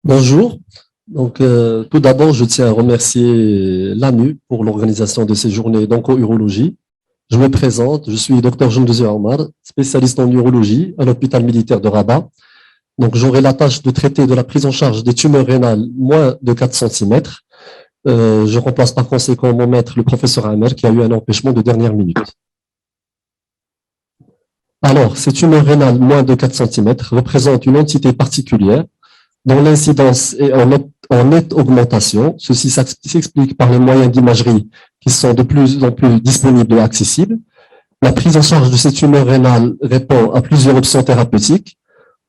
Bonjour. Tout d'abord, je tiens à remercier l'AMU pour l'organisation de ces journées d'onco-urologie. Je me présente, je suis Dr Jean Omar, spécialiste en urologie à l'hôpital militaire de Rabat. Donc, j'aurai la tâche de traiter de la prise en charge des tumeurs rénales moins de 4 cm. Je remplace par conséquent mon maître, le professeur Amer, qui a eu un empêchement de dernière minute. Alors, ces tumeurs rénales moins de 4 cm représentent une entité particulière dont l'incidence est en nette augmentation. Ceci s'explique par les moyens d'imagerie qui sont de plus en plus disponibles et accessibles. La prise en charge de ces tumeurs rénales répond à plusieurs options thérapeutiques.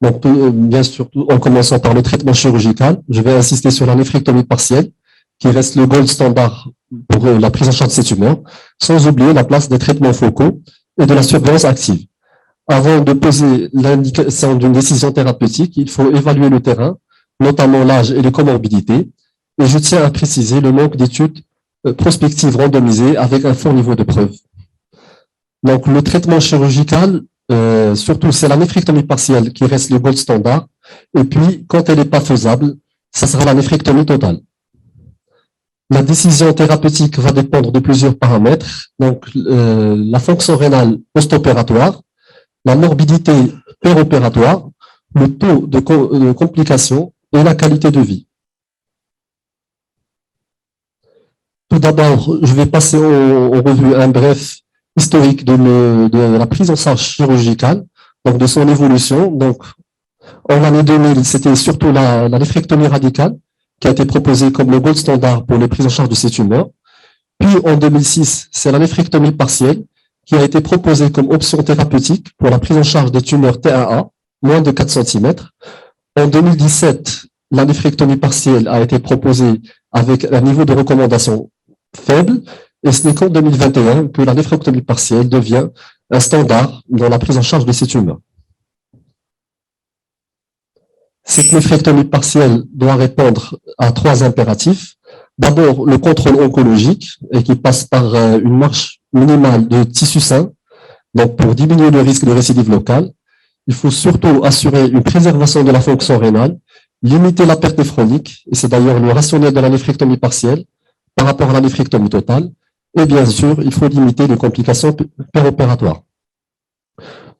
Donc, bien sûr, en commençant par le traitement chirurgical, je vais insister sur la néphrectomie partielle, qui reste le gold standard pour la prise en charge de ces tumeurs, sans oublier la place des traitements focaux et de la surveillance active. Avant de poser l'indication d'une décision thérapeutique, il faut évaluer le terrain, notamment l'âge et les comorbidités. Et je tiens à préciser le manque d'études prospectives randomisées avec un fort niveau de preuve. Donc, le traitement chirurgical, surtout, c'est la néphrectomie partielle qui reste le gold standard. Et puis, quand elle n'est pas faisable, ça sera la néphrectomie totale. La décision thérapeutique va dépendre de plusieurs paramètres. Donc, la fonction rénale post-opératoire, la morbidité péropératoire, le taux de complications et la qualité de vie. Tout d'abord, je vais passer en revue un bref historique de la prise en charge chirurgicale, donc de son évolution. Donc, en l'année 2000, c'était surtout la néphrectomie radicale qui a été proposée comme le gold standard pour les prises en charge de ces tumeurs. Puis, en 2006, c'est la néphrectomie partielle qui a été proposée comme option thérapeutique pour la prise en charge des tumeurs T1A, moins de 4 cm. En 2017, la néphrectomie partielle a été proposée avec un niveau de recommandation faible, et ce n'est qu'en 2021 que la néphrectomie partielle devient un standard dans la prise en charge de ces tumeurs. Cette néphrectomie partielle doit répondre à 3 impératifs. D'abord, le contrôle oncologique, et qui passe par une marche minimale de tissu sain, donc pour diminuer le risque de récidive locale. Il faut surtout assurer une préservation de la fonction rénale, limiter la perte néphronique, et c'est d'ailleurs le rationnel de la néphrectomie partielle par rapport à la néphrectomie totale. Et bien sûr, il faut limiter les complications péropératoires.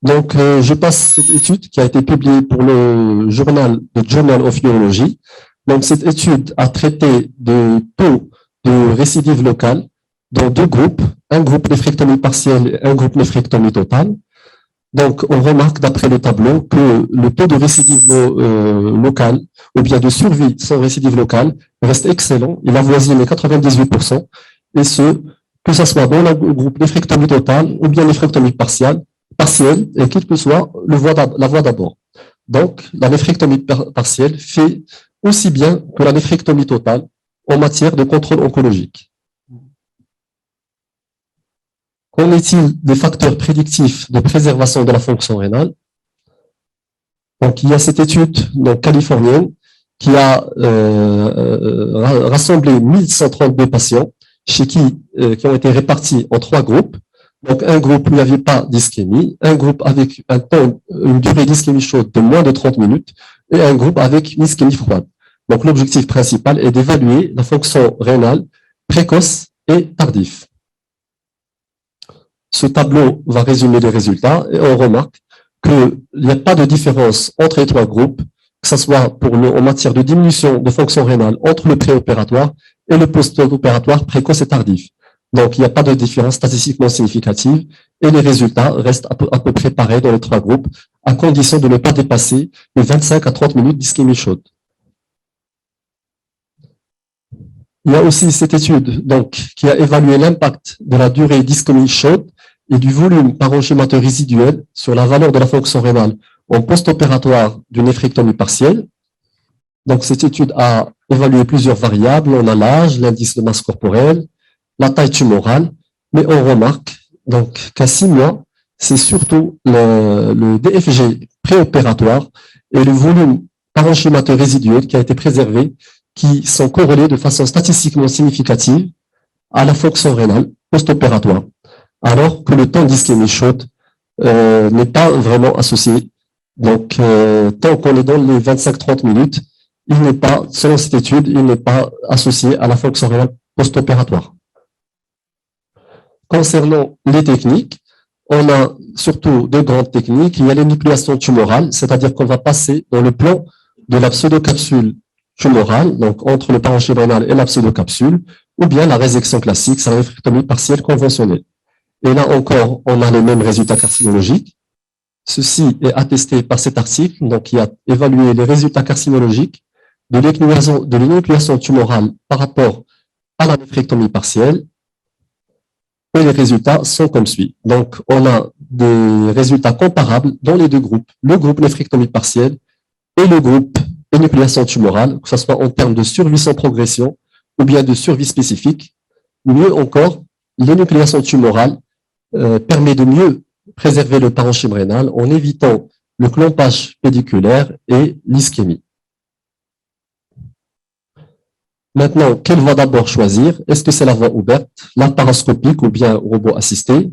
Donc, je passe cette étude qui a été publiée pour le journal The Journal of Urology. Donc, cette étude a traité de taux de récidive locale dans 2 groupes, un groupe néphrectomie partielle et un groupe néphrectomie totale. Donc, on remarque d'après le tableau que le taux de récidive locale, ou bien de survie sans récidive locale, reste excellent. Il avoisine les 98%, et ce, que ce soit dans le groupe néphrectomie totale ou bien néphrectomie partielle, et quelle que soit la voie d'abord. Donc, la néphrectomie partielle fait aussi bien que la néphrectomie totale en matière de contrôle oncologique. Qu'en est-il des facteurs prédictifs de préservation de la fonction rénale? Donc, il y a cette étude californienne qui a rassemblé 1132 patients qui ont été répartis en 3 groupes. Donc, un groupe où il n'y avait pas d'ischémie, un groupe avec une durée d'ischémie chaude de moins de 30 minutes et un groupe avec une ischémie froide. Donc, l'objectif principal est d'évaluer la fonction rénale précoce et tardive. Ce tableau va résumer les résultats et on remarque qu'il n'y a pas de différence entre les 3 groupes, que ce soit en matière de diminution de fonction rénale entre le préopératoire et le post-opératoire précoce et tardif. Donc, il n'y a pas de différence statistiquement significative et les résultats restent à peu près pareils dans les 3 groupes, à condition de ne pas dépasser les 25 à 30 minutes d'ischémie chaude. Il y a aussi cette étude qui a évalué l'impact de la durée d'ischémie chaude et du volume parenchymateur résiduel sur la valeur de la fonction rénale en post-opératoire d'une néphrectomie partielle. Donc, cette étude a évalué plusieurs variables. On a l'âge, l'indice de masse corporelle, la taille tumorale, mais on remarque qu'à 6 mois, c'est surtout le DFG préopératoire et le volume parenchymateur résiduel qui a été préservé, qui sont corrélés de façon statistiquement significative à la fonction rénale post-opératoire, alors que le temps d'ischémie chaude n'est pas vraiment associé. Donc, tant qu'on est dans les 25-30 minutes, il n'est pas, selon cette étude, il n'est pas associé à la fonction rénale post-opératoire. Concernant les techniques, on a surtout deux grandes techniques. Il y a l'énucléation tumorale, c'est-à-dire qu'on va passer dans le plan de la pseudocapsule tumorale, donc entre le parenchyme rénal et la pseudocapsule, ou bien la résection classique, c'est la néphrectomie partielle conventionnelle. Et là encore, on a les mêmes résultats carcinologiques. Ceci est attesté par cet article, donc qui a évalué les résultats carcinologiques de l'énucléation tumorale par rapport à la néphrectomie partielle. Et les résultats sont comme suit. Donc, on a des résultats comparables dans les deux groupes, le groupe néphrectomie partielle et le groupe énucléation tumorale, que ce soit en termes de survie sans progression ou bien de survie spécifique. Mieux encore, l'énucléation tumorale permet de mieux préserver le parenchyme rénal en évitant le clompage pédiculaire et l'ischémie. Maintenant, quelle voie d'abord choisir? Est-ce que c'est la voie ouverte, laparoscopique ou bien robot assisté?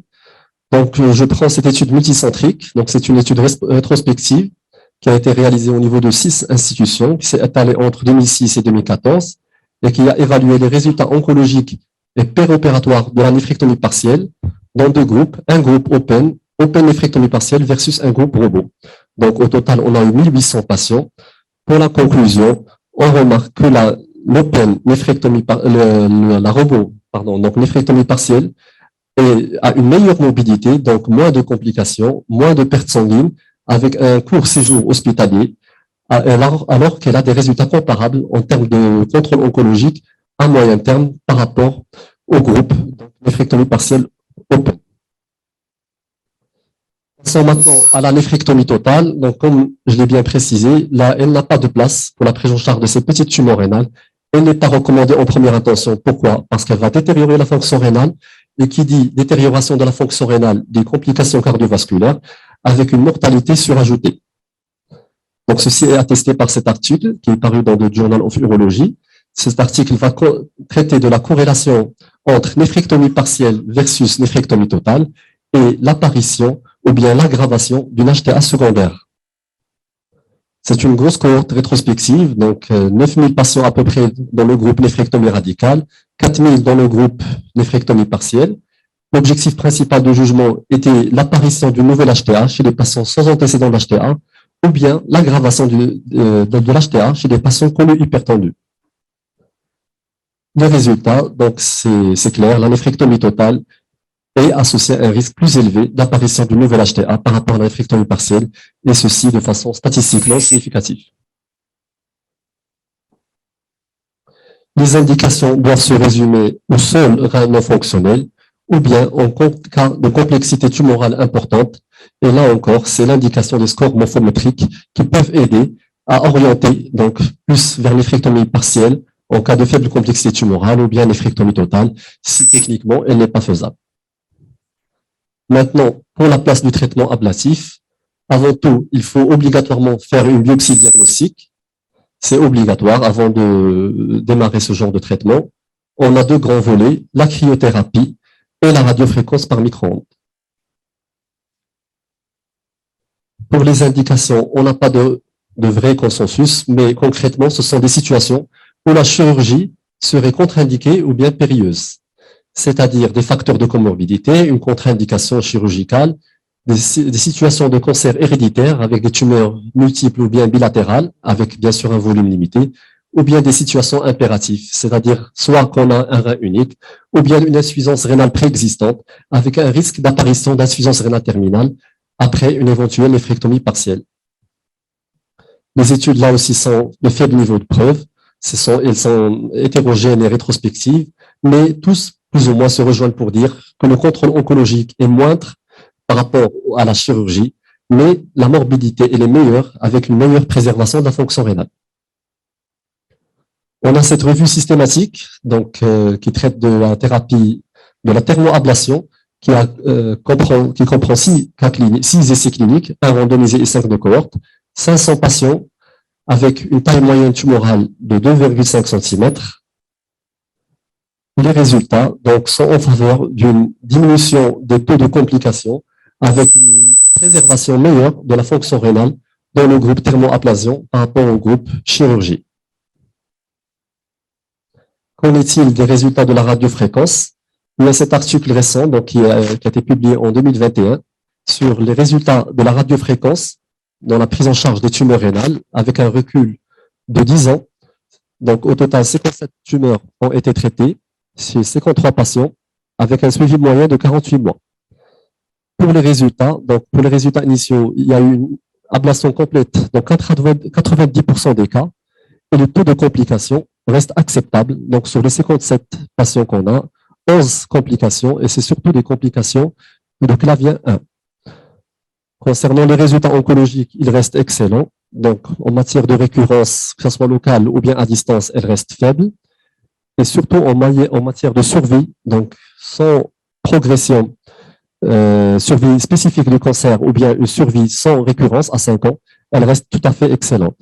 Donc, je prends cette étude multicentrique. Donc, c'est une étude rétrospective qui a été réalisée au niveau de 6 institutions, qui s'est étalée entre 2006 et 2014 et qui a évalué les résultats oncologiques et péropératoires de la néphrectomie partielle dans deux groupes, un groupe open néphrectomie partielle versus un groupe robot. Donc, au total, on a eu 1800 patients. Pour la conclusion, on remarque que l'open néphrectomie, la robot, pardon, donc néphrectomie partielle, a une meilleure mobilité, donc moins de complications, moins de pertes sanguines, avec un court séjour hospitalier, alors qu'elle a des résultats comparables en termes de contrôle oncologique à moyen terme par rapport au groupe néphrectomie partielle open. Passons maintenant à la néphrectomie totale. Donc, comme je l'ai bien précisé, là, elle n'a pas de place pour la prise en charge de ces petites tumeurs rénales. Elle n'est pas recommandée en première intention. Pourquoi? Parce qu'elle va détériorer la fonction rénale. Et qui dit détérioration de la fonction rénale, des complications cardiovasculaires, avec une mortalité surajoutée. Donc, ceci est attesté par cet article qui est paru dans le Journal of Urology. Cet article va traiter de la corrélation entre néphrectomie partielle versus néphrectomie totale et l'apparition ou bien l'aggravation d'une HTA secondaire. C'est une grosse cohorte rétrospective, donc 9000 patients à peu près dans le groupe néphrectomie radicale, 4000 dans le groupe néphrectomie partielle. L'objectif principal de jugement était l'apparition d'une nouvelle HTA chez les patients sans antécédent d'HTA ou bien l'aggravation de l'HTA chez des patients connus hypertendus. Les résultats, donc c'est clair, la néphrectomie totale est associée à un risque plus élevé d'apparition d'une nouvelle HTA par rapport à la néphrectomie partielle, et ceci de façon statistiquement significative. Les indications doivent se résumer au seul rein non fonctionnel, ou bien en cas de complexité tumorale importante, et là encore, c'est l'indication des scores morphométriques qui peuvent aider à orienter donc plus vers néphrectomie partielle en cas de faible complexité tumorale ou bien néphrectomie totale, si techniquement elle n'est pas faisable. Maintenant, pour la place du traitement ablatif, avant tout, il faut obligatoirement faire une biopsie diagnostique. C'est obligatoire avant de démarrer ce genre de traitement. On a deux grands volets, la cryothérapie et la radiofréquence par micro-ondes. Pour les indications, on n'a pas de vrai consensus, mais concrètement, ce sont des situations où la chirurgie serait contre-indiquée ou bien périlleuse, c'est-à-dire des facteurs de comorbidité, une contre-indication chirurgicale, des situations de cancer héréditaire avec des tumeurs multiples ou bien bilatérales, avec bien sûr un volume limité, ou bien des situations impératives, c'est-à-dire soit qu'on a un rein unique, ou bien une insuffisance rénale préexistante, avec un risque d'apparition d'insuffisance rénale terminale après une éventuelle néphrectomie partielle. Les études là aussi sont de faible niveau de preuve, elles sont hétérogènes et rétrospectives, mais tous plus ou moins se rejoignent pour dire que le contrôle oncologique est moindre par rapport à la chirurgie, mais la morbidité elle est meilleure avec une meilleure préservation de la fonction rénale. On a cette revue systématique donc, qui traite de la thérapie, de la thermoablation, qui comprend 6 essais cliniques, un randomisé et 5 de cohorte, 500 patients avec une taille moyenne tumorale de 2,5 cm. Les résultats donc, sont en faveur d'une diminution des taux de complications avec une préservation meilleure de la fonction rénale dans le groupe thermoablation par rapport au groupe chirurgie. Qu'en est-il des résultats de la radiofréquence? Il y a cet article récent donc, qui a été publié en 2021 sur les résultats de la radiofréquence dans la prise en charge des tumeurs rénales avec un recul de 10 ans. Donc, au total, 57 tumeurs ont été traitées chez 53 patients avec un suivi moyen de 48 mois. Pour les résultats initiaux, il y a eu une ablation complète dans 90% des cas et le taux de complications reste acceptable. Donc, sur les 57 patients qu'on a, 11 complications et c'est surtout des complications de clavien 1. Concernant les résultats oncologiques, ils restent excellents. Donc, en matière de récurrence, que ce soit locale ou bien à distance, elle reste faible. Et surtout en matière de survie, donc sans progression, survie spécifique du cancer ou bien une survie sans récurrence à 5 ans, elle reste tout à fait excellente.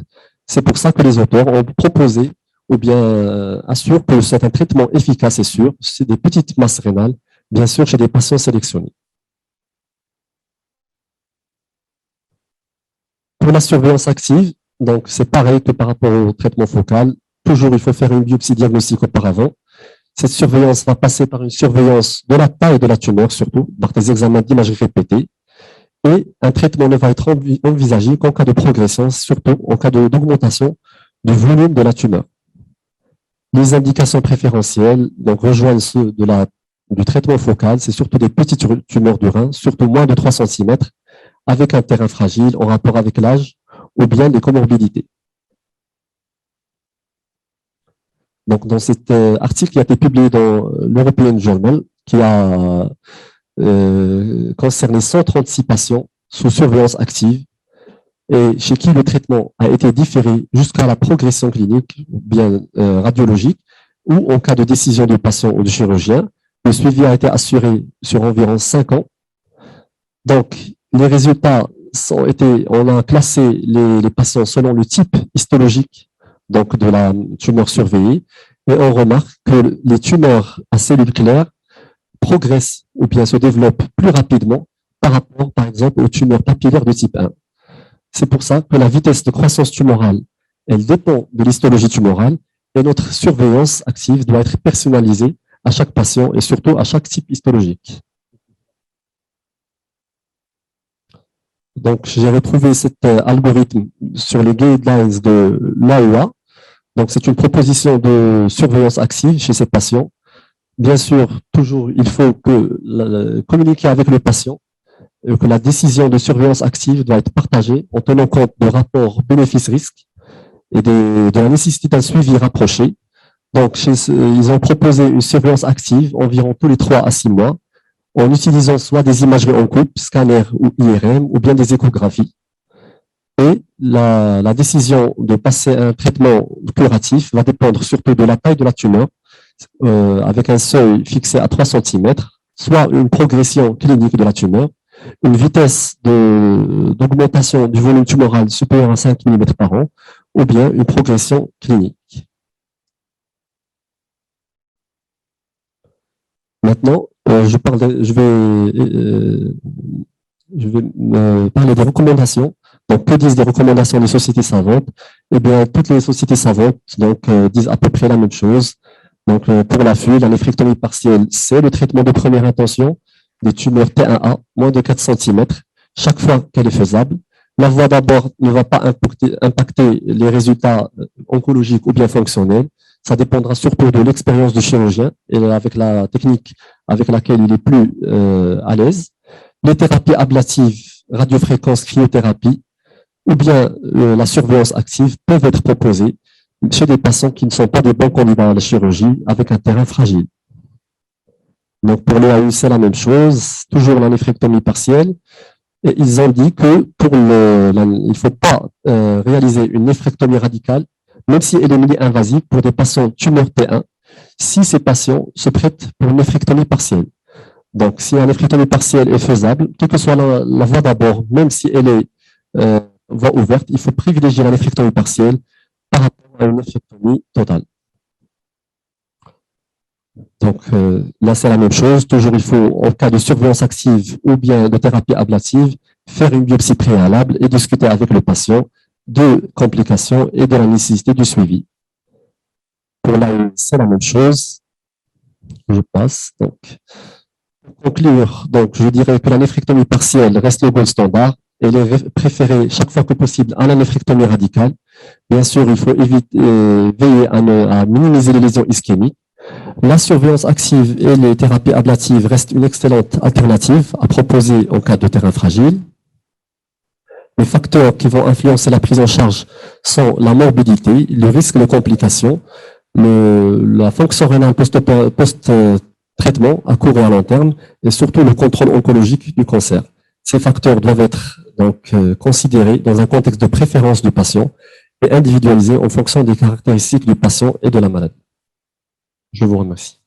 C'est pour ça que les auteurs ont proposé ou bien assurent que c'est un traitement efficace et sûr. C'est des petites masses rénales, bien sûr, chez des patients sélectionnés. Pour la surveillance active, donc c'est pareil que par rapport au traitement focal. Toujours, il faut faire une biopsie diagnostique auparavant. Cette surveillance va passer par une surveillance de la taille de la tumeur, surtout par des examens d'imagerie répétés. Et un traitement ne va être envisagé qu'en cas de progression, surtout en cas d'augmentation du volume de la tumeur. Les indications préférentielles donc, rejoignent ceux du traitement focal. C'est surtout des petites tumeurs du rein, surtout moins de 3 cm, avec un terrain fragile en rapport avec l'âge ou bien des comorbidités. Donc, dans cet article qui a été publié dans l'European Journal, qui a concerné 136 patients sous surveillance active et chez qui le traitement a été différé jusqu'à la progression clinique, bien radiologique, ou en cas de décision du patient ou du chirurgien, le suivi a été assuré sur environ 5 ans. Donc, les résultats on a classé les patients selon le type histologique donc de la tumeur surveillée, et on remarque que les tumeurs à cellules claires progressent ou bien se développent plus rapidement par rapport, par exemple, aux tumeurs papillaires de type 1. C'est pour ça que la vitesse de croissance tumorale, elle dépend de l'histologie tumorale et notre surveillance active doit être personnalisée à chaque patient et surtout à chaque type histologique. Donc, j'ai retrouvé cet algorithme sur les guidelines de l'AEA. Donc, c'est une proposition de surveillance active chez ces patients. Bien sûr, toujours, il faut communiquer avec le patient, et que la décision de surveillance active doit être partagée en tenant compte de rapports bénéfices-risques et de la nécessité d'un suivi rapproché. Donc, ils ont proposé une surveillance active environ tous les 3 à 6 mois, en utilisant soit des imageries en coupe, scanner ou IRM, ou bien des échographies. Et la décision de passer à un traitement curatif va dépendre surtout de la taille de la tumeur, avec un seuil fixé à 3 cm, soit une progression clinique de la tumeur, une vitesse d'augmentation du volume tumoral supérieure à 5 mm par an, ou bien une progression clinique. Maintenant, je vais parler des recommandations. Donc, que disent les recommandations des sociétés savantes? Eh bien, toutes les sociétés savantes disent à peu près la même chose. Donc, pour la FUI, la néphrectomie partielle, c'est le traitement de première intention des tumeurs T1A, moins de 4 cm, chaque fois qu'elle est faisable. La voie d'abord ne va pas impacter les résultats oncologiques ou bien fonctionnels. Ça dépendra surtout de l'expérience du chirurgien et avec la technique avec laquelle il est plus à l'aise. Les thérapies ablatives, radiofréquence, cryothérapie, ou bien la surveillance active peuvent être proposées chez des patients qui ne sont pas des bons candidats à la chirurgie avec un terrain fragile. Donc, pour l'EAU, c'est la même chose, toujours la néphrectomie partielle. Et ils ont dit que il ne faut pas réaliser une néphrectomie radicale, même si elle est mini-invasive pour des patients tumeurs T1, si ces patients se prêtent pour une néphrectomie partielle. Donc, si une néphrectomie partielle est faisable, quelle que soit la voie d'abord, même si elle est voie ouverte, il faut privilégier la néphrectomie partielle par rapport à une néphrectomie totale. Donc, là, c'est la même chose. Toujours, il faut, en cas de surveillance active ou bien de thérapie ablative, faire une biopsie préalable et discuter avec le patient de complications et de la nécessité du suivi. Pour l'AE, c'est la même chose. Je passe. Donc, pour conclure, donc, je dirais que la néphrectomie partielle reste le gold standard. Elle est préférée chaque fois que possible à la néphrectomie radicale. Bien sûr, il faut veiller à minimiser les lésions ischémiques. La surveillance active et les thérapies ablatives restent une excellente alternative à proposer en cas de terrain fragile. Les facteurs qui vont influencer la prise en charge sont la morbidité, le risque de complications, la fonction rénale post-traitement à court et à long terme, et surtout le contrôle oncologique du cancer. Ces facteurs doivent être donc considérés dans un contexte de préférence du patient et individualisés en fonction des caractéristiques du patient et de la maladie. Je vous remercie.